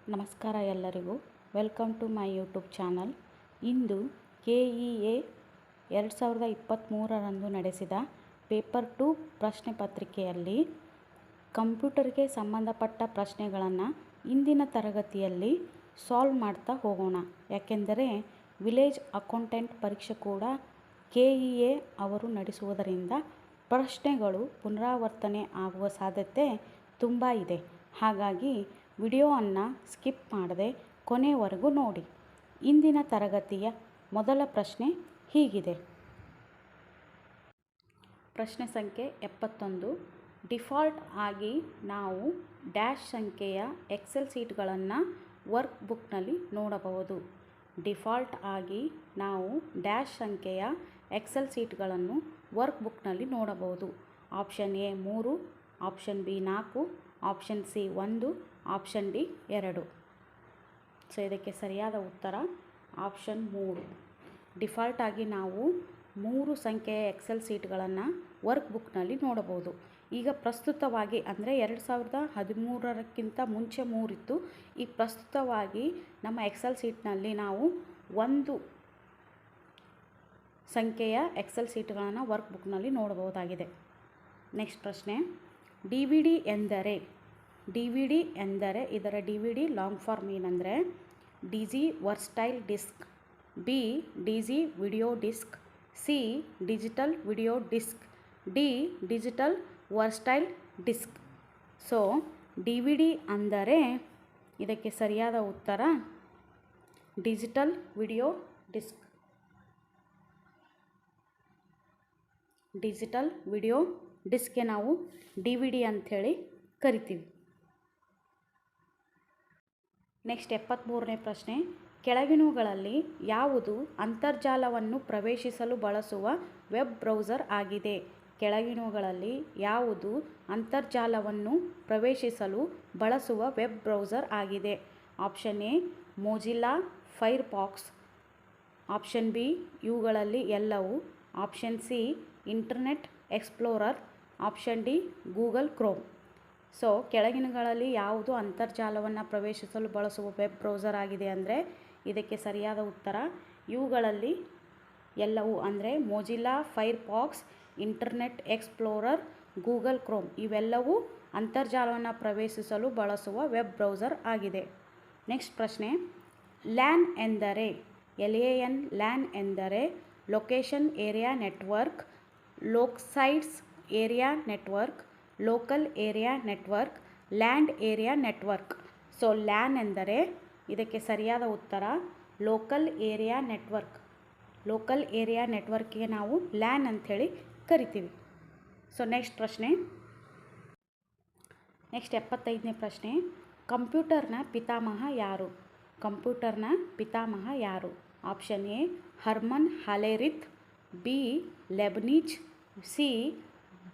ನಮಸ್ಕಾರ ಎಲ್ಲರಿಗೂ. Welcome to my YouTube channel. ಇಂದು KEA 2023ರಂದು ನಡೆಸಿದ ಪೇಪರ್ 2 ಪ್ರಶ್ನೆ ಪತ್ರಿಕೆಯಲ್ಲಿ ಕಂಪ್ಯೂಟರ್ಗೆ ಸಂಬಂಧಪಟ್ಟ ಪ್ರಶ್ನೆಗಳನ್ನು ಇಂದಿನ ತರಗತಿಯಲ್ಲಿ ಸಾಲ್ವ್ ಮಾಡ್ತಾ ಹೋಗೋಣ. ಯಾಕೆಂದರೆ ವಿಲೇಜ್ ಅಕೌಂಟೆಂಟ್ ಪರೀಕ್ಷೆ ಕೂಡ KEA ಅವರು ನಡೆಸುವುದರಿಂದ ಪ್ರಶ್ನೆಗಳು ಪುನರಾವರ್ತನೆ ಆಗುವ ಸಾಧ್ಯತೆ ತುಂಬ ಇದೆ. ಹಾಗಾಗಿ ವಿಡಿಯೋವನ್ನು ಸ್ಕಿಪ್ ಮಾಡದೆ ಕೊನೆಯವರೆಗೂ ನೋಡಿ. ಇಂದಿನ ತರಗತಿಯ ಮೊದಲ ಪ್ರಶ್ನೆ ಹೀಗಿದೆ. ಪ್ರಶ್ನೆ ಸಂಖ್ಯೆ 71. ಡಿಫಾಲ್ಟ್ ಆಗಿ ನಾವು ಡ್ಯಾಶ್ ಸಂಖ್ಯೆಯ ಎಕ್ಸೆಲ್ ಶೀಟ್ಗಳನ್ನು ವರ್ಕ್ ಬುಕ್ನಲ್ಲಿ ನೋಡಬಹುದು. ಡಿಫಾಲ್ಟ್ ಆಗಿ ನಾವು ಡ್ಯಾಶ್ ಸಂಖ್ಯೆಯ ಎಕ್ಸೆಲ್ ಶೀಟ್ಗಳನ್ನು ವರ್ಕ್ ಬುಕ್ನಲ್ಲಿ ನೋಡಬಹುದು. Option A 3, option B 4, option C 1, option D 2. So ಇದಕ್ಕೆ ಸರಿಯಾದ ಉತ್ತರ ಆಪ್ಷನ್ 3. ಡಿಫಾಲ್ಟ್ ಆಗಿ ನಾವು 3 ಸಂಖ್ಯೆಯ ಎಕ್ಸೆಲ್ ಶೀಟ್ಗಳನ್ನು ವರ್ಕ್ ಬುಕ್ನಲ್ಲಿ ನೋಡಬಹುದು. ಈಗ ಪ್ರಸ್ತುತವಾಗಿ ಅಂದರೆ 2013ಕ್ಕಿಂತ ಮುಂಚೆ 3 ಇತ್ತು. ಈಗ ಪ್ರಸ್ತುತವಾಗಿ ನಮ್ಮ ಎಕ್ಸೆಲ್ ಶೀಟ್ನಲ್ಲಿ ನಾವು 1 ಸಂಖ್ಯೆಯ ಎಕ್ಸೆಲ್ ಶೀಟ್ಗಳನ್ನು ವರ್ಕ್ ಬುಕ್ನಲ್ಲಿ ನೋಡಬಹುದಾಗಿದೆ. ನೆಕ್ಸ್ಟ್ ಪ್ರಶ್ನೆ. DVD ಎಂದರೆ ಇದರ DVD ಲಾಂಗ್ ಫಾರ್ಮ್ ಏನಂದರೆ DG versatile disc, B DG video disc, C digital video disc, D digital versatile disc. So DVD ಅಂದರೆ ಇದಕ್ಕೆ ಸರಿಯಾದ ಉತ್ತರ ಡಿಜಿಟಲ್ ವಿಡಿಯೋ ಡಿಸ್ಕ್. ಡಿಜಿಟಲ್ ವಿಡಿಯೋ ಡಿಸ್ಕ್ಗೆ ನಾವು DVD ಅಂಥೇಳಿ ಕರಿತೀವಿ. ನೆಕ್ಸ್ಟ್ 73ನೇ ಪ್ರಶ್ನೆ. ಕೆಳಗಿನವುಗಳಲ್ಲಿ ಯಾವುದು ಅಂತರ್ಜಾಲವನ್ನು ಪ್ರವೇಶಿಸಲು ಬಳಸುವ ವೆಬ್ ಬ್ರೌಸರ್ ಆಗಿದೆ? ಕೆಳಗಿನವುಗಳಲ್ಲಿ ಯಾವುದು ಅಂತರ್ಜಾಲವನ್ನು ಪ್ರವೇಶಿಸಲು ಬಳಸುವ ವೆಬ್ ಬ್ರೌಸರ್ ಆಗಿದೆ? Option A Mozilla Firefox, option B ಇವುಗಳಲ್ಲಿ ಎಲ್ಲವೂ, option C Internet Explorer, option D Google Chrome. So ಕೆಳಗಿನಗಳಲ್ಲಿ ಯಾವುದು ಅಂತರ್ಜಾಲವನ್ನು ಪ್ರವೇಶಿಸಲು ಬಳಸುವ ವೆಬ್ ಬ್ರೌಸರ್ ಆಗಿದೆ ಅಂದರೆ ಇದಕ್ಕೆ ಸರಿಯಾದ ಉತ್ತರ ಇವುಗಳಲ್ಲಿ ಎಲ್ಲವೂ ಅಂದರೆ Mozilla Firefox, Internet Explorer, Google Chrome ಇವೆಲ್ಲವೂ ಅಂತರ್ಜಾಲವನ್ನು ಪ್ರವೇಶಿಸಲು ಬಳಸುವ ವೆಬ್ ಬ್ರೌಸರ್ ಆಗಿದೆ. ನೆಕ್ಸ್ಟ್ ಪ್ರಶ್ನೆ. ಲ್ಯಾನ್ ಎಂದರೆ LAN ಲ್ಯಾನ್ ಎಂದರೆ location area network, local sites area network, local area network, land area network. So LAN ಎಂದರೆ ಇದಕ್ಕೆ ಸರಿಯಾದ ಉತ್ತರ local area network. Local area ನೆಟ್ವರ್ಕ್ಗೆ ನಾವು ಲ್ಯಾನ್ ಅಂಥೇಳಿ ಕರಿತೀವಿ. ಸೊ ನೆಕ್ಸ್ಟ್ ಪ್ರಶ್ನೆ. ನೆಕ್ಸ್ಟ್ 75ನೇ ಪ್ರಶ್ನೆ. ಕಂಪ್ಯೂಟರ್ನ ಪಿತಾಮಹ ಯಾರು? ಕಂಪ್ಯೂಟರ್ನ ಪಿತಾಮಹ ಯಾರು? Option A Herman Hollerith, B Leibniz, C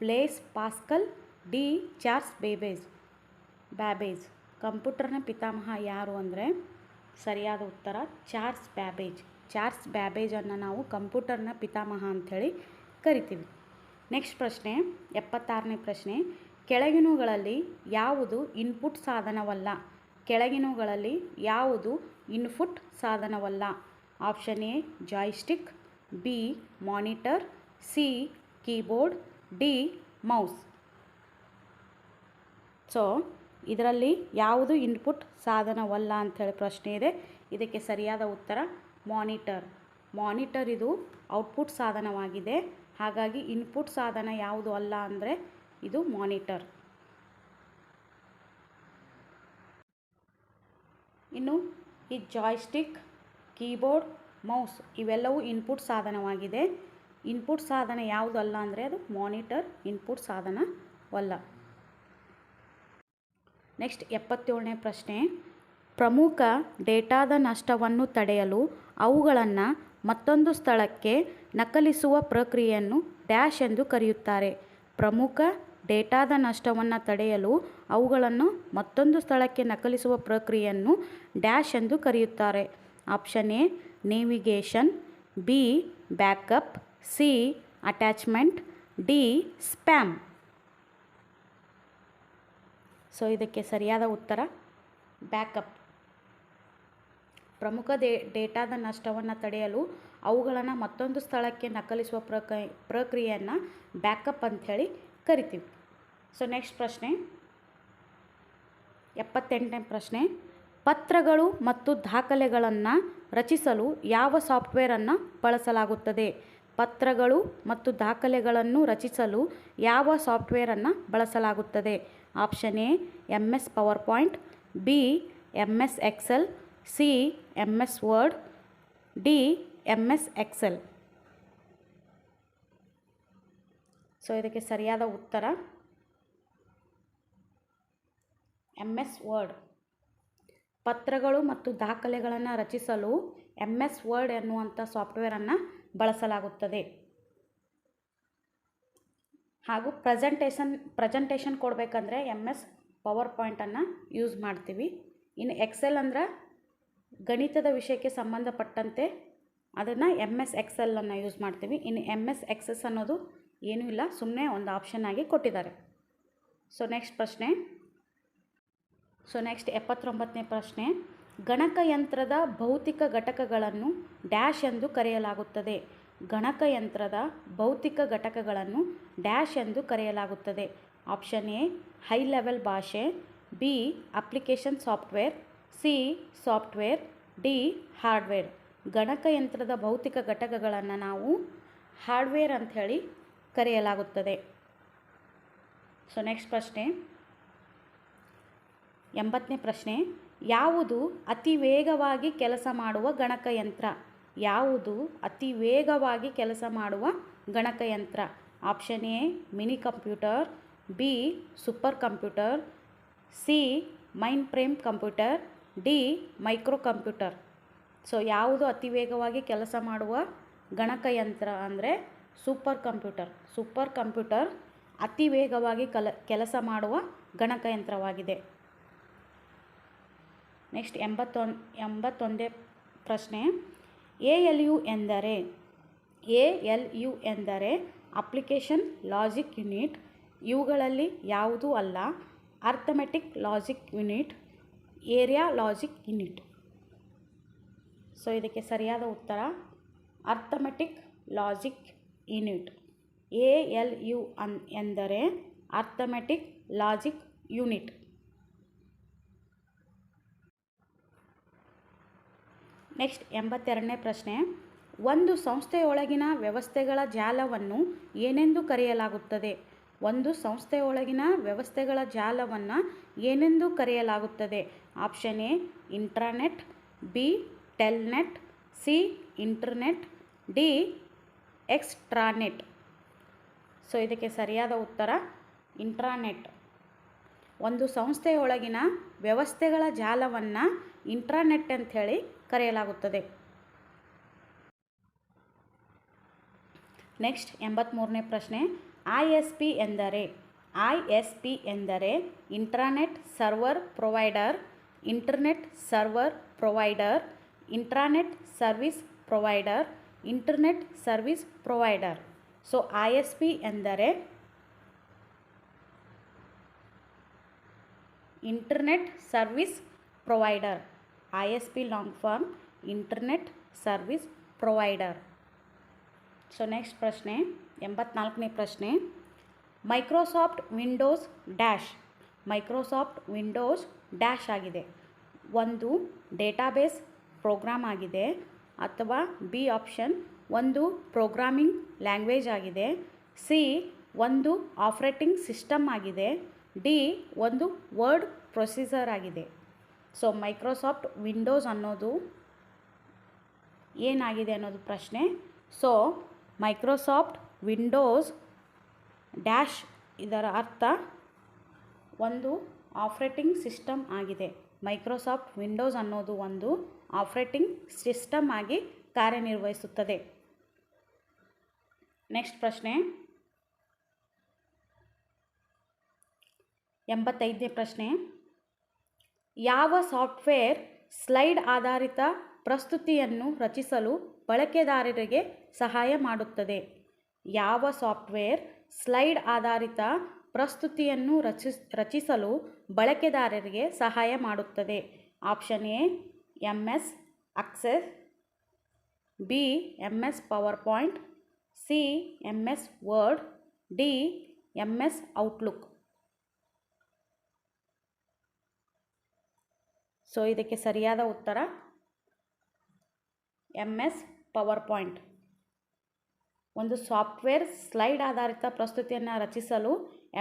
Blaise Pascal, D Charles Babbage. ಕಂಪ್ಯೂಟರ್ನ ಪಿತಾಮಹ ಯಾರು ಅಂದರೆ ಸರಿಯಾದ ಉತ್ತರ ಚಾರ್ಲ್ಸ್ ಬ್ಯಾಬೇಜ್. ಚಾರ್ಲ್ಸ್ ಬ್ಯಾಬೇಜನ್ನು ನಾವು ಕಂಪ್ಯೂಟರ್ನ ಪಿತಾಮಹ ಅಂಥೇಳಿ ಕರಿತೀವಿ. ನೆಕ್ಸ್ಟ್ ಪ್ರಶ್ನೆ 76ನೇ ಪ್ರಶ್ನೆ. ಕೆಳಗಿನವುಗಳಲ್ಲಿ ಯಾವುದು ಇನ್ಪುಟ್ ಸಾಧನವಲ್ಲ? ಕೆಳಗಿನವುಗಳಲ್ಲಿ ಯಾವುದು ಇನ್ಪುಟ್ ಸಾಧನವಲ್ಲ? Option A joystick, B monitor, C keyboard, D mouse. So ಇದರಲ್ಲಿ ಯಾವುದು ಇನ್ಪುಟ್ ಸಾಧನವಲ್ಲ ಅಂಥೇಳಿ ಪ್ರಶ್ನೆ ಇದೆ. ಇದಕ್ಕೆ ಸರಿಯಾದ ಉತ್ತರ ಮಾನಿಟರ್. ಮಾನಿಟರ್ ಇದು ಔಟ್ಪುಟ್ ಸಾಧನವಾಗಿದೆ. ಹಾಗಾಗಿ ಇನ್ಪುಟ್ ಸಾಧನ ಯಾವುದು ಅಲ್ಲ ಅಂದರೆ ಇದು ಮಾನಿಟರ್. ಇನ್ನು ಈ ಜಾಯ್ಸ್ಟಿಕ್, ಕೀಬೋರ್ಡ್, ಮೌಸ್ ಇವೆಲ್ಲವೂ ಇನ್ಪುಟ್ ಸಾಧನವಾಗಿದೆ. ಇನ್ಪುಟ್ ಸಾಧನ ಯಾವುದು ಅಲ್ಲ ಅಂದರೆ ಅದು ಮಾನಿಟರ್ ಇನ್ಪುಟ್ ಸಾಧನವಲ್ಲ. ನೆಕ್ಸ್ಟ್ 77ನೇ ಪ್ರಶ್ನೆ. ಪ್ರಮುಖ ಡೇಟಾದ ನಷ್ಟವನ್ನು ತಡೆಯಲು ಅವುಗಳನ್ನು ಮತ್ತೊಂದು ಸ್ಥಳಕ್ಕೆ ನಕಲಿಸುವ ಪ್ರಕ್ರಿಯೆಯನ್ನು ಡ್ಯಾಶ್ ಎಂದು ಕರೆಯುತ್ತಾರೆ? ಪ್ರಮುಖ ಡೇಟಾದ ನಷ್ಟವನ್ನು ತಡೆಯಲು ಅವುಗಳನ್ನು ಮತ್ತೊಂದು ಸ್ಥಳಕ್ಕೆ ನಕಲಿಸುವ ಪ್ರಕ್ರಿಯೆಯನ್ನು ಡ್ಯಾಶ್ ಎಂದು ಕರೆಯುತ್ತಾರೆ? Option A navigation, B backup, C attachment, D spam. So ಇದಕ್ಕೆ ಸರಿಯಾದ ಉತ್ತರ ಬ್ಯಾಕಪ್. ಪ್ರಮುಖ ಡೇಟಾದ ನಷ್ಟವನ್ನು ತಡೆಯಲು ಅವುಗಳನ್ನು ಮತ್ತೊಂದು ಸ್ಥಳಕ್ಕೆ ನಕಲಿಸುವ ಪ್ರಕ್ರಿಯೆಯನ್ನು ಬ್ಯಾಕಪ್ ಅಂಥೇಳಿ ಕರಿತೀವಿ. ಸೊ ನೆಕ್ಸ್ಟ್ ಪ್ರಶ್ನೆ 78ನೇ ಪ್ರಶ್ನೆ, ಪತ್ರಗಳು ಮತ್ತು ದಾಖಲೆಗಳನ್ನು ರಚಿಸಲು ಯಾವ ಸಾಫ್ಟ್ವೇರನ್ನು ಬಳಸಲಾಗುತ್ತದೆ? ಪತ್ರಗಳು ಮತ್ತು ದಾಖಲೆಗಳನ್ನು ರಚಿಸಲು ಯಾವ ಸಾಫ್ಟ್ವೇರನ್ನು ಬಳಸಲಾಗುತ್ತದೆ? Option A MS PowerPoint, B MS Excel, C MS Word, D MS Excel. So ಇದಕ್ಕೆ ಸರಿಯಾದ ಉತ್ತರ MS Word. ಪತ್ರಗಳು ಮತ್ತು ದಾಖಲೆಗಳನ್ನು ರಚಿಸಲು MS Word ಎನ್ನುವಂಥ ಸಾಫ್ಟ್ವೇರನ್ನು ಬಳಸಲಾಗುತ್ತದೆ. ಹಾಗೂ ಪ್ರೆಸೆಂಟೇಷನ್ ಕೊಡಬೇಕಂದ್ರೆ MS PowerPointನ್ನು ಯೂಸ್ ಮಾಡ್ತೀವಿ. ಇನ್ನು ಎಕ್ಸೆಲ್ ಅಂದ್ರೆ ಗಣಿತದ ವಿಷಯಕ್ಕೆ ಸಂಬಂಧಪಟ್ಟಂತೆ ಅದನ್ನು MS Excel ಯೂಸ್ ಮಾಡ್ತೀವಿ. ಇನ್ನು MS Access ಅನ್ನೋದು ಏನೂ ಇಲ್ಲ, ಸುಮ್ಮನೆ ಒಂದು ಆಪ್ಷನ್ ಆಗಿ ಕೊಟ್ಟಿದ್ದಾರೆ. ಸೊ ನೆಕ್ಸ್ಟ್ 79ನೇ ಪ್ರಶ್ನೆ, ಗಣಕಯಂತ್ರದ ಭೌತಿಕ ಘಟಕಗಳನ್ನು ಡ್ಯಾಶ್ ಎಂದು ಕರೆಯಲಾಗುತ್ತದೆ? ಗಣಕಯಂತ್ರದ ಭೌತಿಕ ಘಟಕಗಳನ್ನು ಡ್ಯಾಶ್ ಎಂದು ಕರೆಯಲಾಗುತ್ತದೆ. ಆಪ್ಷನ್ ಎ ಹೈ ಲೆವೆಲ್ ಭಾಷೆ, B application software, C software, D hardware. ಗಣಕಯಂತ್ರದ ಭೌತಿಕ ಘಟಕಗಳನ್ನು ನಾವು ಹಾರ್ಡ್ವೇರ್ ಅಂಥೇಳಿ ಕರೆಯಲಾಗುತ್ತದೆ. ಸೊ ನೆಕ್ಸ್ಟ್ ಪ್ರಶ್ನೆ 80ನೇ ಪ್ರಶ್ನೆ, ಯಾವುದು ಅತಿ ವೇಗವಾಗಿ ಕೆಲಸ ಮಾಡುವ ಗಣಕಯಂತ್ರ? ಯಾವುದು ಅತಿ ವೇಗವಾಗಿ ಕೆಲಸ ಮಾಡುವ ಗಣಕಯಂತ್ರ? Option A mini computer, B super computer, C main frame computer, D micro computer. So ಯಾವುದು ಅತಿ ವೇಗವಾಗಿ ಕೆಲಸ ಮಾಡುವ ಗಣಕಯಂತ್ರ ಅಂದರೆ ಸೂಪರ್ ಕಂಪ್ಯೂಟರ್. ಸೂಪರ್ ಕಂಪ್ಯೂಟರ್ ಅತಿ ವೇಗವಾಗಿ ಕೆಲಸ ಮಾಡುವ ಗಣಕಯಂತ್ರವಾಗಿದೆ. ನೆಕ್ಸ್ಟ್ 81ನೇ ಪ್ರಶ್ನೆ, ALU ಎಂದರೆ? ALU ಎಂದರೆ ಅಪ್ಲಿಕೇಶನ್ ಲಾಜಿಕ್ ಯೂನಿಟ್. ಇವುಗಳಲ್ಲಿ ಯಾವುದೂ ಅಲ್ಲ. Arithmetic logic unit, area logic unit. So ಇದಕ್ಕೆ ಸರಿಯಾದ ಉತ್ತರ ಅರ್ಥಮೆಟಿಕ್ ಲಾಜಿಕ್ ಯೂನಿಟ್. ALU ಎಂದರೆ ಅರ್ಥಮೆಟಿಕ್ ಲಾಜಿಕ್ ಯೂನಿಟ್. ನೆಕ್ಸ್ಟ್ 82ನೇ ಪ್ರಶ್ನೆ, ಒಂದು ಸಂಸ್ಥೆಯೊಳಗಿನ ವ್ಯವಸ್ಥೆಗಳ ಜಾಲವನ್ನು ಏನೆಂದು ಕರೆಯಲಾಗುತ್ತದೆ? ಒಂದು ಸಂಸ್ಥೆಯೊಳಗಿನ ವ್ಯವಸ್ಥೆಗಳ ಜಾಲವನ್ನು ಏನೆಂದು ಕರೆಯಲಾಗುತ್ತದೆ? Option A intranet, B Telnet, C internet, D extranet. So ಇದಕ್ಕೆ ಸರಿಯಾದ ಉತ್ತರ ಇಂಟ್ರಾನೆಟ್. ಒಂದು ಸಂಸ್ಥೆಯೊಳಗಿನ ವ್ಯವಸ್ಥೆಗಳ ಜಾಲವನ್ನು ಇಂಟ್ರಾನೆಟ್ ಅಂಥೇಳಿ ಕರೆಯಲಾಗುತ್ತದೆ. ನೆಕ್ಸ್ಟ್ 83ನೇ ಪ್ರಶ್ನೆ, ISP ಎಂದರೆ? ISP ಎಂದರೆ intranet server provider, internet server provider, intranet service provider, internet service provider. So ISP ಎಂದರೆ internet service provider. ISP long form internet service provider. So next ಪ್ರಶ್ನೆ 84ನೇ ಪ್ರಶ್ನೆ, Microsoft Windows dash. Microsoft Windows dash ಆಗಿದೆ. ಒಂದು database program ಆಗಿದೆ, ಅಥವಾ B option ಒಂದು programming language ಆಗಿದೆ, ಸಿ ಒಂದು ಆಪರೇಟಿಂಗ್ ಸಿಸ್ಟಮ್ ಆಗಿದೆ, ಡಿ ಒಂದು ವರ್ಡ್ ಪ್ರೊಸೀಸರ್ ಆಗಿದೆ. ಸೊ ಮೈಕ್ರೋಸಾಫ್ಟ್ ವಿಂಡೋಸ್ ಅನ್ನೋದು ಏನಾಗಿದೆ ಅನ್ನೋದು ಪ್ರಶ್ನೆ. ಸೊ ಮೈಕ್ರೋಸಾಫ್ಟ್ ವಿಂಡೋಸ್ ಡ್ಯಾಶ್ ಇದರ ಅರ್ಥ ಒಂದು ಆಪರೇಟಿಂಗ್ ಸಿಸ್ಟಮ್ ಆಗಿದೆ. ಮೈಕ್ರೋಸಾಫ್ಟ್ ವಿಂಡೋಸ್ ಅನ್ನೋದು ಒಂದು ಆಪರೇಟಿಂಗ್ ಸಿಸ್ಟಮ್ ಆಗಿ ಕಾರ್ಯನಿರ್ವಹಿಸುತ್ತದೆ. ನೆಕ್ಸ್ಟ್ ಪ್ರಶ್ನೆ 85ನೇ ಪ್ರಶ್ನೆ, ಯಾವ ಸಾಫ್ಟ್ವೇರ್ ಸ್ಲೈಡ್ ಆಧಾರಿತ ಪ್ರಸ್ತುತಿಯನ್ನು ರಚಿಸಲು ಬಳಕೆದಾರರಿಗೆ ಸಹಾಯ ಮಾಡುತ್ತದೆ? ಯಾವ ಸಾಫ್ಟ್ವೇರ್ ಸ್ಲೈಡ್ ಆಧಾರಿತ ಪ್ರಸ್ತುತಿಯನ್ನು ರಚಿಸಲು ಬಳಕೆದಾರರಿಗೆ ಸಹಾಯ ಮಾಡುತ್ತದೆ? Option A MS access, B MS power point, C MS word, D MS outlook. So ಇದಕ್ಕೆ ಸರಿಯಾದ ಉತ್ತರ MS ಪವರ್ ಪಾಯಿಂಟ್. ಒಂದು ಸಾಫ್ಟ್ವೇರ್ ಸ್ಲೈಡ್ ಆಧಾರಿತ ಪ್ರಸ್ತುತಿಯನ್ನು ರಚಿಸಲು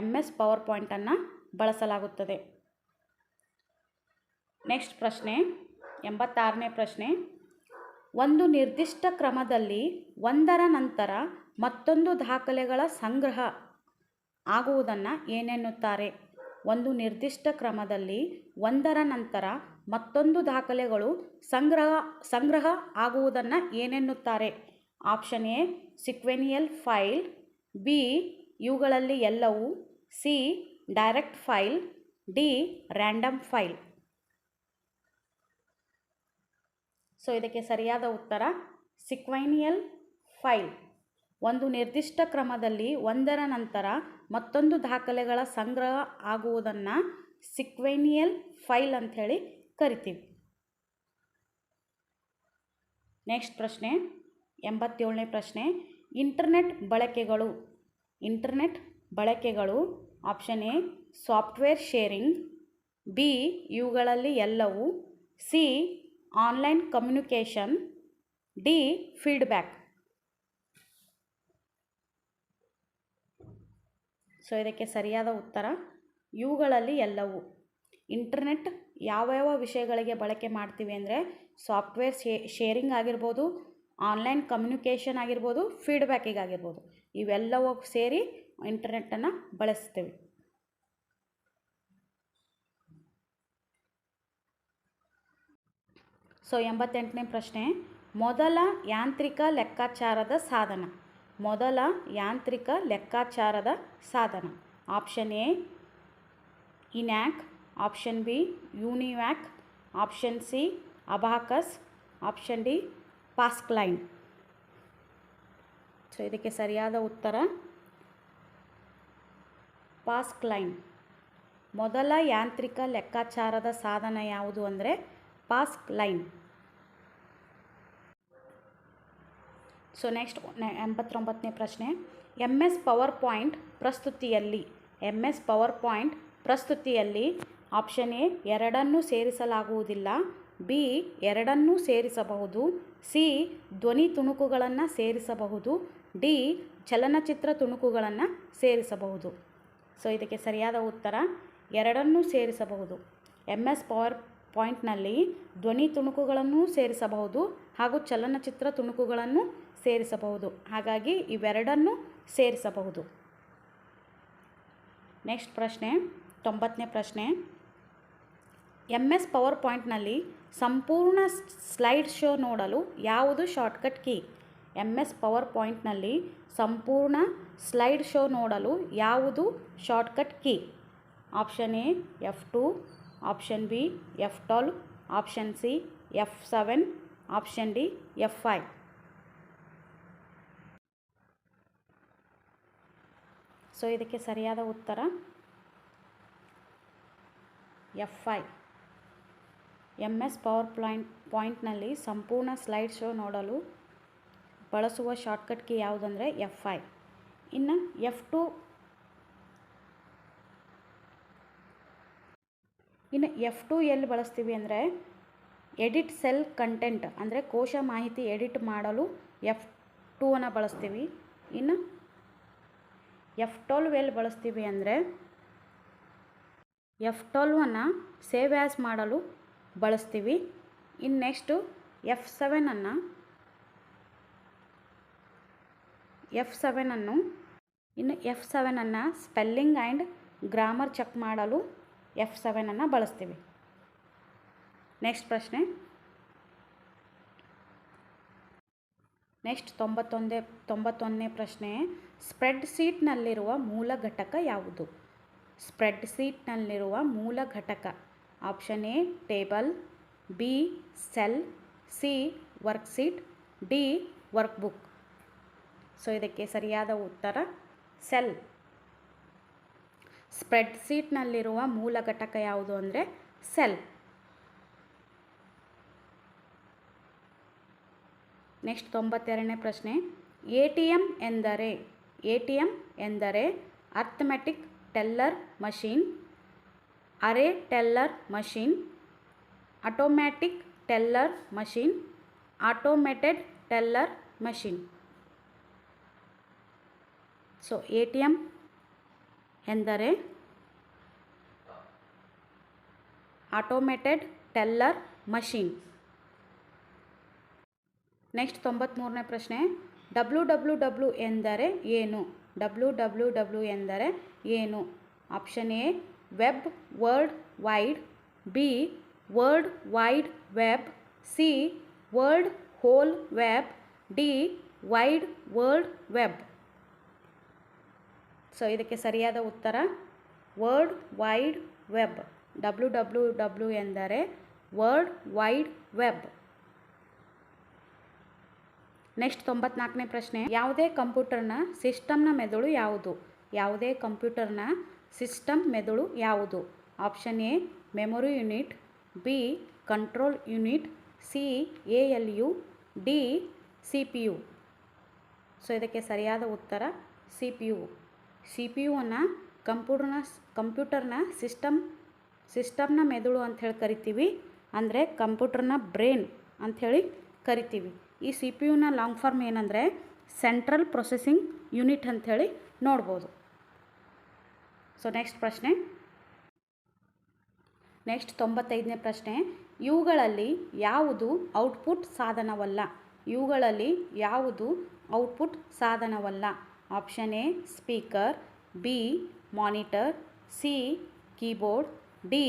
MS ಪವರ್ ಪಾಯಿಂಟನ್ನು ಬಳಸಲಾಗುತ್ತದೆ. ನೆಕ್ಸ್ಟ್ ಪ್ರಶ್ನೆ 86ನೇ ಪ್ರಶ್ನೆ. ಒಂದು ನಿರ್ದಿಷ್ಟ ಕ್ರಮದಲ್ಲಿ ಒಂದರ ನಂತರ ಮತ್ತೊಂದು ದಾಖಲೆಗಳ ಸಂಗ್ರಹ ಆಗುವುದನ್ನು ಏನೆನ್ನುತ್ತಾರೆ? ಒಂದು ನಿರ್ದಿಷ್ಟ ಕ್ರಮದಲ್ಲಿ ಒಂದರ ನಂತರ ಮತ್ತೊಂದು ದಾಖಲೆಗಳು ಸಂಗ್ರಹ ಆಗುವುದನ್ನು ಏನೆನ್ನುತ್ತಾರೆ? ಆಪ್ಷನ್ ಎ ಸಿಕ್ವೆನಿಯಲ್ ಫೈಲ್, ಬಿ ಇವುಗಳಲ್ಲಿ ಎಲ್ಲವೂ, C direct file, D random file. So ಇದಕ್ಕೆ ಸರಿಯಾದ ಉತ್ತರ ಸಿಕ್ವೆನಿಯಲ್ ಫೈಲ್. ಒಂದು ನಿರ್ದಿಷ್ಟ ಕ್ರಮದಲ್ಲಿ ಒಂದರ ನಂತರ ಮತ್ತೊಂದು ದಾಖಲೆಗಳ ಸಂಗ್ರಹ ಆಗುವುದನ್ನು ಸಿಕ್ವೆನಿಯಲ್ ಫೈಲ್ ಅಂಥೇಳಿ ಕರಿತೀವಿ. ನೆಕ್ಸ್ಟ್ ಪ್ರಶ್ನೆ 87ನೇ ಪ್ರಶ್ನೆ. ಇಂಟರ್ನೆಟ್ ಬಳಕೆಗಳು option A software sharing, B ಇವುಗಳಲ್ಲಿ ಎಲ್ಲವೂ, C online communication, D feedback. So ಇದಕ್ಕೆ ಸರಿಯಾದ ಉತ್ತರ ಇವುಗಳಲ್ಲಿ ಎಲ್ಲವೂ. ಇಂಟರ್ನೆಟ್ ಯಾವ ವಿಷಯಗಳಿಗೆ ಬಳಕೆ ಮಾಡ್ತೀವಿ ಅಂದರೆ ಸಾಫ್ಟ್ವೇರ್ ಶೇರಿಂಗ್ ಆಗಿರ್ಬೋದು, ಆನ್ಲೈನ್ ಕಮ್ಯುನಿಕೇಷನ್ ಆಗಿರ್ಬೋದು, ಫೀಡ್ಬ್ಯಾಕಿಗಾಗಿರ್ಬೋದು, ಇವೆಲ್ಲವೂ ಸೇರಿ ಇಂಟರ್ನೆಟ್ಟನ್ನು ಬಳಸ್ತೀವಿ. ಸೊ 88ನೇ ಪ್ರಶ್ನೆ. ಮೊದಲ ಯಾಂತ್ರಿಕ ಲೆಕ್ಕಾಚಾರದ ಸಾಧನ. Option A ENIAC, option B UNIVAC, option C abacus, option D Pascaline. So ಇದಕ್ಕೆ ಸರಿಯಾದ ಉತ್ತರ ಪಾಸ್ಕಲೈನ್. ಮೊದಲ ಯಾಂತ್ರಿಕ ಲೆಕ್ಕಾಚಾರದ ಸಾಧನ ಯಾವುದು ಅಂದರೆ ಪಾಸ್ಕಲೈನ್. ಸೊ ನೆಕ್ಸ್ಟ್ 89ನೇ ಪ್ರಶ್ನೆ. MS ಪವರ್ ಪಾಯಿಂಟ್ ಪ್ರಸ್ತುತಿಯಲ್ಲಿ ಆಪ್ಷನ್ ಎ ಎರಡನ್ನೂ ಸೇರಿಸಲಾಗುವುದಿಲ್ಲ, ಬಿ ಎರಡನ್ನೂ ಸೇರಿಸಬಹುದು, ಸಿ ಧ್ವನಿ ತುಣುಕುಗಳನ್ನು ಸೇರಿಸಬಹುದು, ಡಿ ಚಲನಚಿತ್ರ ತುಣುಕುಗಳನ್ನು ಸೇರಿಸಬಹುದು. ಸೊ ಇದಕ್ಕೆ ಸರಿಯಾದ ಉತ್ತರ ಎರಡನ್ನೂ ಸೇರಿಸಬಹುದು. MS ಪವರ್ ಪಾಯಿಂಟ್ನಲ್ಲಿ ಧ್ವನಿ ತುಣುಕುಗಳನ್ನು ಸೇರಿಸಬಹುದು ಹಾಗೂ ಚಲನಚಿತ್ರ ತುಣುಕುಗಳನ್ನು ಸೇರಿಸಬಹುದು. ಹಾಗಾಗಿ ಇವೆರಡನ್ನೂ ಸೇರಿಸಬಹುದು. ನೆಕ್ಸ್ಟ್ ಪ್ರಶ್ನೆ 90ನೇ ಪ್ರಶ್ನೆ. MS ಪವರ್ ಪಾಯಿಂಟ್ನಲ್ಲಿ ಸಂಪೂರ್ಣ ಸ್ಲೈಡ್ ಶೋ ನೋಡಲು ಯಾವುದು ಶಾರ್ಟ್ಕಟ್ ಕೀ? MS ಪವರ್ ಪಾಯಿಂಟ್ನಲ್ಲಿ ಸಂಪೂರ್ಣ ಸ್ಲೈಡ್ ಶೋ ನೋಡಲು ಯಾವುದು shortcut key? Option A F2, option B F12, option C F7, option D F5. So ಇದಕ್ಕೆ ಸರಿಯಾದ ಉತ್ತರ F5. MS ಪವರ್ ಪಾಯಿಂಟ್ನಲ್ಲಿ ಸಂಪೂರ್ಣ ಸ್ಲೈಡ್ ಶೋ ನೋಡಲು ಬಳಸುವ ಶಾರ್ಟ್ಕಟ್ ಕೀ ಯಾವುದಂದರೆ F5. ಇನ್ನು F2 ಎಲ್ಲಿ ಬಳಸ್ತೀವಿ ಅಂದರೆ ಎಡಿಟ್ ಸೆಲ್ ಕಂಟೆಂಟ್ ಅಂದರೆ ಕೋಶ ಮಾಹಿತಿ ಎಡಿಟ್ ಮಾಡಲು F2 ಬಳಸ್ತೀವಿ. ಇನ್ನು F12 ಎಲ್ಲಿ ಬಳಸ್ತೀವಿ ಅಂದರೆ F12 ಸೇವ್ ಆ್ಯಸ್ ಮಾಡಲು ಬಳಸ್ತೀವಿ. ಇನ್ನು next F7 spelling and grammar check ಮಾಡಲು F7 ಬಳಸ್ತೀವಿ. ನೆಕ್ಸ್ಟ್ ಪ್ರಶ್ನೆ ನೆಕ್ಸ್ಟ್ 91ನೇ ಪ್ರಶ್ನೆ. ಸ್ಪ್ರೆಡ್ಶೀಟ್ನಲ್ಲಿರುವ ಮೂಲ ಘಟಕ ಯಾವುದು? ಸ್ಪ್ರೆಡ್ಶೀಟ್ನಲ್ಲಿರುವ ಮೂಲ ಘಟಕ option A table, B cell, C worksheet, D workbook. So ಇದಕ್ಕೆ ಸರಿಯಾದ ಉತ್ತರ ಸೆಲ್. ಸ್ಪ್ರೆಡ್ಶೀಟ್ನಲ್ಲಿರುವ ಮೂಲ ಘಟಕ ಯಾವುದು ಅಂದರೆ ಸೆಲ್. ನೆಕ್ಸ್ಟ್ 92ನೇ ಪ್ರಶ್ನೆ, ಎ ಟಿ ಎಮ್ ಎಂದರೆ? ಎ ಟಿ ಎಮ್ ಎಂದರೆ ಅರ್ಥಮೆಟಿಕ್ ಟೆಲ್ಲರ್ ಮಷೀನ್, ಅರೆ teller machine, automatic teller machine, automated teller machine. So A T M ಎಂದರೆ ಆಟೋಮೇಟೆಡ್ ಟೆಲ್ಲರ್ ಮಷೀನ್. ನೆಕ್ಸ್ಟ್ 93ನೇ ಪ್ರಶ್ನೆ, WWW ಎಂದರೆ ಏನು? WWW ಎಂದರೆ ಏನು? Option A web world wide, B world wide web, C world whole web, D wide world web. So ಇದಕ್ಕೆ ಸರಿಯಾದ ಉತ್ತರ ವರ್ಲ್ಡ್ ವೈಡ್ ವೆಬ್. WWW ಎಂದರೆ ವರ್ಲ್ಡ್ ವೈಡ್ ವೆಬ್. ನೆಕ್ಸ್ಟ್ 94ನೇ ಪ್ರಶ್ನೆ, ಯಾವುದೇ ಕಂಪ್ಯೂಟರ್ನ ಸಿಸ್ಟಮ್ನ ಮೆದುಳು ಯಾವುದು? ಯಾವುದೇ ಕಂಪ್ಯೂಟರ್ನ ಸಿಸ್ಟಮ್ ಮೆದುಳು ಯಾವುದು? Option A memory unit, B control unit, C ALU, D CPU. So ಇದಕ್ಕೆ ಸರಿಯಾದ ಉತ್ತರ CPU. CPUವನ್ನು ಕಂಪ್ಯೂಟರ್ನ ಸಿಸ್ಟಮ್ನ ಮೆದುಳು ಅಂಥೇಳಿ ಕರಿತೀವಿ, ಅಂದರೆ ಕಂಪ್ಯೂಟರ್ನ ಬ್ರೈನ್ ಅಂಥೇಳಿ ಕರಿತೀವಿ. ಈ CPUನ ಲಾಂಗ್ ಫಾರ್ಮ್ ಏನಂದರೆ ಸೆಂಟ್ರಲ್ ಪ್ರೊಸೆಸಿಂಗ್ ಯೂನಿಟ್ ಅಂಥೇಳಿ ನೋಡ್ಬೋದು. ಸೊ ನೆಕ್ಸ್ಟ್ ಪ್ರಶ್ನೆ, ನೆಕ್ಸ್ಟ್ 95ನೇ ಪ್ರಶ್ನೆ, ಇವುಗಳಲ್ಲಿ ಯಾವುದು ಔಟ್ಪುಟ್ ಸಾಧನವಲ್ಲ? ಇವುಗಳಲ್ಲಿ ಯಾವುದು ಔಟ್ಪುಟ್ ಸಾಧನವಲ್ಲ? Option A speaker, B monitor, C keyboard, D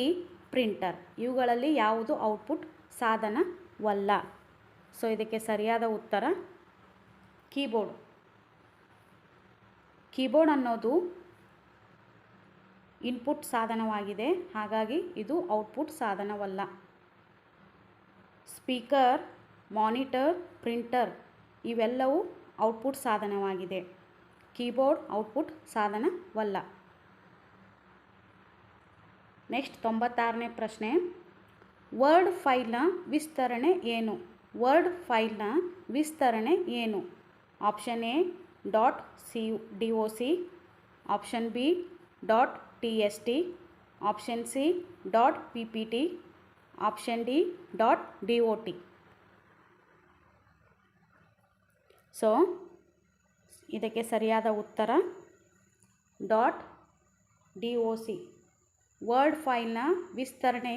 printer. ಇವುಗಳಲ್ಲಿ ಯಾವುದು ಔಟ್ಪುಟ್ ಸಾಧನವಲ್ಲ? ಸೊ ಇದಕ್ಕೆ ಸರಿಯಾದ ಉತ್ತರ ಕೀಬೋರ್ಡ್. ಕೀಬೋರ್ಡ್ ಅನ್ನೋದು ಇನ್ಪುಟ್ ಸಾಧನವಾಗಿದೆ, ಹಾಗಾಗಿ ಇದು ಔಟ್ಪುಟ್ ಸಾಧನವಲ್ಲ. ಸ್ಪೀಕರ್, ಮಾನಿಟರ್, ಪ್ರಿಂಟರ್ ಇವೆಲ್ಲವೂ ಔಟ್ಪುಟ್ ಸಾಧನವಾಗಿದೆ. ಕೀಬೋರ್ಡ್ ಔಟ್ಪುಟ್ ಸಾಧನವಲ್ಲ. ನೆಕ್ಸ್ಟ್ 96ನೇ ಪ್ರಶ್ನೆ, ವರ್ಡ್ ಫೈಲ್ನ ವಿಸ್ತರಣೆ ಏನು? ವರ್ಡ್ ಫೈಲ್ನ ವಿಸ್ತರಣೆ ಏನು? Option A .doc, option B .txt, option C .ppt, option D .dot. So ಇದಕ್ಕೆ ಸರಿಯಾದ ಉತ್ತರ .doc. ವರ್ಡ್ ಫೈಲ್ನ ವಿಸ್ತರಣೆ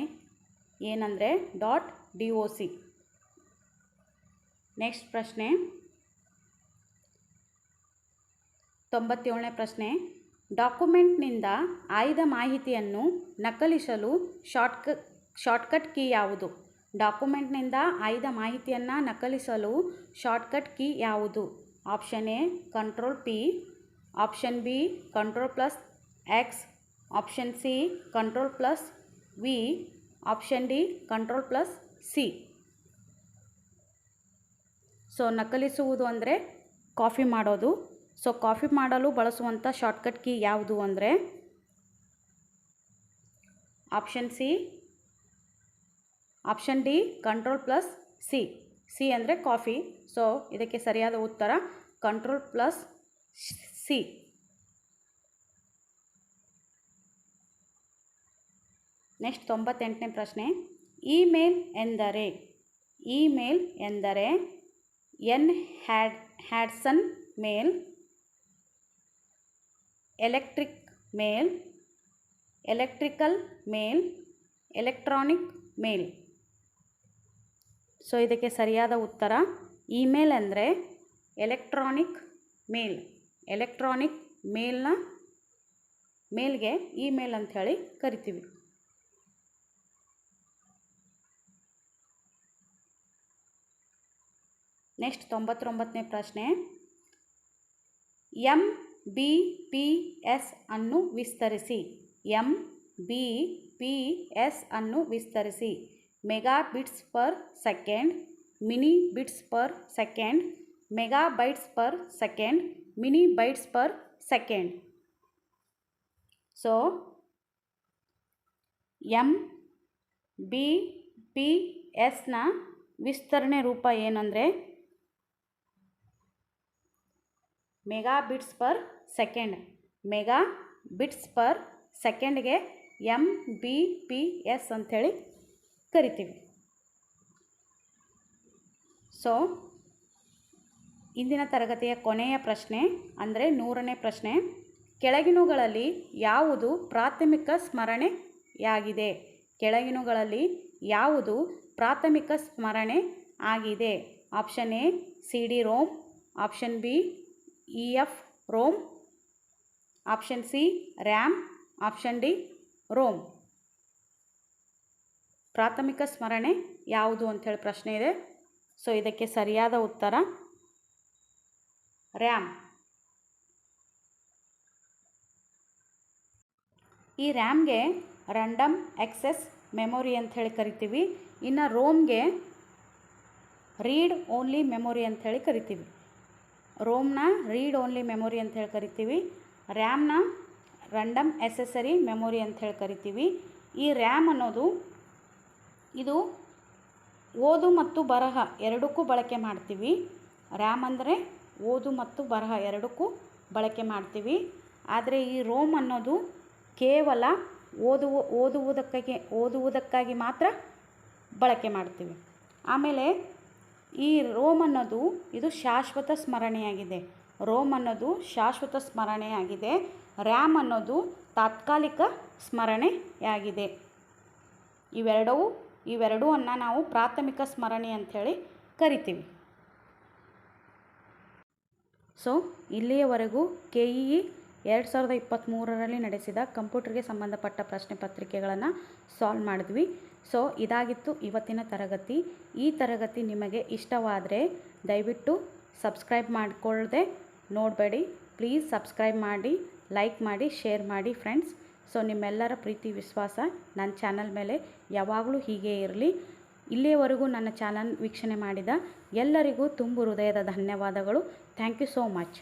ಏನಂದರೆ .doc. ನೆಕ್ಸ್ಟ್ ಪ್ರಶ್ನೆ 97ನೇ ಪ್ರಶ್ನೆ, ಡಾಕ್ಯುಮೆಂಟ್ನಿಂದ ಆಯ್ದ ಮಾಹಿತಿಯನ್ನು ನಕಲಿಸಲು ಶಾರ್ಟ್ಕಟ್ ಕೀ ಯಾವುದು? ಡಾಕ್ಯುಮೆಂಟ್ನಿಂದ ಆಯ್ದ ಮಾಹಿತಿಯನ್ನು ನಕಲಿಸಲು ಶಾರ್ಟ್ಕಟ್ ಕೀ ಯಾವುದು? Option A Ctrl+P, option B Ctrl+X, option C Ctrl+V, option D Ctrl+C. So ನಕಲಿಸುವುದು ಅಂದರೆ ಕಾಪಿ ಮಾಡೋದು. ಸೊ ಕಾಪಿ ಮಾಡಲು ಬಳಸುವಂಥ ಶಾರ್ಟ್ಕಟ್ ಕೀ ಯಾವುದು ಅಂದರೆ option C, option D Ctrl+C. C ಅಂದರೆ ಕಾಫಿ. ಸೊ ಇದಕ್ಕೆ ಸರಿಯಾದ ಉತ್ತರ Ctrl+C. ನೆಕ್ಸ್ಟ್ 98ನೇ ಪ್ರಶ್ನೆ, ಇಮೇಲ್ ಎಂದರೆ? ಇಮೇಲ್ ಎಂದರೆ ಎನ್ಹ್ಯಾನ್ಸನ್ ಮೇಲ್, ಎಲೆಕ್ಟ್ರಿಕ್ ಮೇಲ್, ಎಲೆಕ್ಟ್ರಿಕಲ್ ಮೇಲ್, ಎಲೆಕ್ಟ್ರಾನಿಕ್ ಮೇಲ್. ಸೊ ಇದಕ್ಕೆ ಸರಿಯಾದ ಉತ್ತರ ಇಮೇಲ್ ಅಂದರೆ ಎಲೆಕ್ಟ್ರಾನಿಕ್ ಮೇಲ್. ಎಲೆಕ್ಟ್ರಾನಿಕ್ ಮೇಲ್ಗೆ ಇಮೇಲ್ ಅಂಥೇಳಿ ಕರಿತೀವಿ. ನೆಕ್ಸ್ಟ್ 99ನೇ ಪ್ರಶ್ನೆ, MBPS ಅನ್ನು ವಿಸ್ತರಿಸಿ. MBPS ಅನ್ನು ವಿಸ್ತರಿಸಿ. Mega bits per second, mini bits per second, mega bytes per second, mini bytes per second. So MBPSನ ವಿಸ್ತರಣೆ ರೂಪ ಏನಂದರೆ mega bits per second. Mega bits per ಸೆಕೆಂಡ್ಗೆ MBPS ಅಂಥೇಳಿ ಕರಿತೀವಿ. ಸೊ ಇಂದಿನ ತರಗತಿಯ ಕೊನೆಯ ಪ್ರಶ್ನೆ ಅಂದರೆ 100ನೇ ಪ್ರಶ್ನೆ. ಕೆಳಗಿನವುಗಳಲ್ಲಿ ಯಾವುದು ಪ್ರಾಥಮಿಕ ಸ್ಮರಣೆಯಾಗಿದೆ? ಕೆಳಗಿನವುಗಳಲ್ಲಿ ಯಾವುದು ಪ್ರಾಥಮಿಕ ಸ್ಮರಣೆ ಆಗಿದೆ? Option A CD ROM, option B EFROM, option C RAM, option D ROM. ಪ್ರಾಥಮಿಕ ಸ್ಮರಣೆ ಯಾವುದು ಅಂಥೇಳಿ ಪ್ರಶ್ನೆ ಇದೆ. ಸೊ ಇದಕ್ಕೆ ಸರಿಯಾದ ಉತ್ತರ RAM. ಈ ರ್ಯಾಮ್ಗೆ ರ್ಯಾಂಡಮ್ ಆಕ್ಸೆಸ್ ಮೆಮೊರಿ ಅಂಥೇಳಿ ಕರಿತೀವಿ. ಇನ್ನು ರೋಮ್ಗೆ ರೀಡ್ ಓನ್ಲಿ ಮೆಮೊರಿ ಅಂಥೇಳಿ ಕರಿತೀವಿ. ರೋಮ್ನ ರೀಡ್ ಓನ್ಲಿ ಮೆಮೊರಿ ಅಂಥೇಳಿ ಕರಿತೀವಿ. ರ್ಯಾಮ್ನ ರ್ಯಾಂಡಮ್ ಆಕ್ಸೆಸರಿ ಮೆಮೊರಿ ಅಂಥೇಳಿ ಕರಿತೀವಿ. ಈ ರ್ಯಾಮ್ ಅನ್ನೋದು ಇದು ಓದು ಮತ್ತು ಬರಹ ಎರಡಕ್ಕೂ ಬಳಕೆ ಮಾಡ್ತೀವಿ. ರ್ಯಾಮ್ ಅಂದರೆ ಓದು ಮತ್ತು ಬರಹ ಎರಡಕ್ಕೂ ಬಳಕೆ ಮಾಡ್ತೀವಿ. ಆದರೆ ಈ ರೋಮ್ ಅನ್ನೋದು ಕೇವಲ ಓದುವುದಕ್ಕಾಗಿ ಮಾತ್ರ ಬಳಕೆ ಮಾಡ್ತೀವಿ. ಆಮೇಲೆ ಈ ರೋಮ್ ಅನ್ನೋದು ಇದು ಶಾಶ್ವತ ಸ್ಮರಣೆಯಾಗಿದೆ. ರೋಮ್ ಅನ್ನೋದು ಶಾಶ್ವತ ಸ್ಮರಣೆಯಾಗಿದೆ. ರ್ಯಾಮ್ ಅನ್ನೋದು ತಾತ್ಕಾಲಿಕ ಸ್ಮರಣೆಯಾಗಿದೆ. ಇವೆರಡೂ ನಾವು ಪ್ರಾಥಮಿಕ ಸ್ಮರಣೆ ಅಂಥೇಳಿ ಕರಿತೀವಿ. ಸೊ ಇಲ್ಲಿಯವರೆಗೂ KEE 2023ರಲ್ಲಿ ನಡೆಸಿದ ಕಂಪ್ಯೂಟರ್ಗೆ ಸಂಬಂಧಪಟ್ಟ ಪ್ರಶ್ನೆ ಪತ್ರಿಕೆಗಳನ್ನು ಸಾಲ್ವ್ ಮಾಡಿದ್ವಿ. ಸೊ ಇದಾಗಿತ್ತು ಇವತ್ತಿನ ತರಗತಿ. ಈ ತರಗತಿ ನಿಮಗೆ ಇಷ್ಟವಾದರೆ ದಯವಿಟ್ಟು ಸಬ್ಸ್ಕ್ರೈಬ್ ಮಾಡಿಕೊಳ್ಳದೆ ನೋಡಬೇಡಿ. ಪ್ಲೀಸ್ ಸಬ್ಸ್ಕ್ರೈಬ್ ಮಾಡಿ, ಲೈಕ್ ಮಾಡಿ, ಶೇರ್ ಮಾಡಿ ಫ್ರೆಂಡ್ಸ್. ಸೊ ನಿಮ್ಮೆಲ್ಲರ ಪ್ರೀತಿ ವಿಶ್ವಾಸ ನನ್ನ ಚಾನಲ್ ಮೇಲೆ ಯಾವಾಗಲೂ ಹೀಗೆ ಇರಲಿ. ಇಲ್ಲಿಯವರೆಗೂ ನನ್ನ ಚಾನಲ್ ವೀಕ್ಷಣೆ ಮಾಡಿದ ಎಲ್ಲರಿಗೂ ತುಂಬು ಹೃದಯದ ಧನ್ಯವಾದಗಳು. Thank you so much.